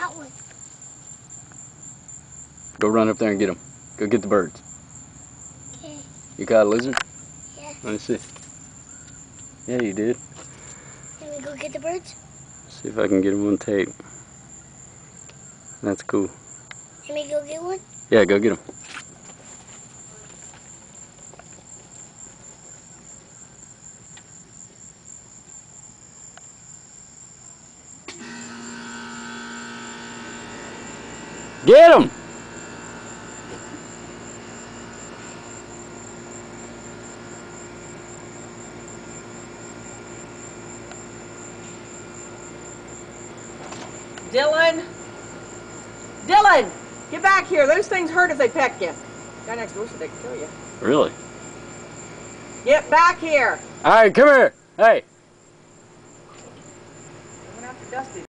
got one. Go run up there and get them. Go get the birds. Okay. You caught a lizard? Yeah. Let me see. Yeah, you did. Can we go get the birds? See if I can get them on tape. That's cool. Can we go get one? Yeah, go get them. Get them! Dylan! Dylan! Get back here. Those things hurt if they peck you. Guy next door said they could kill you. Really? Get back here! All right, come here. Hey. I'm gonna have to dust these.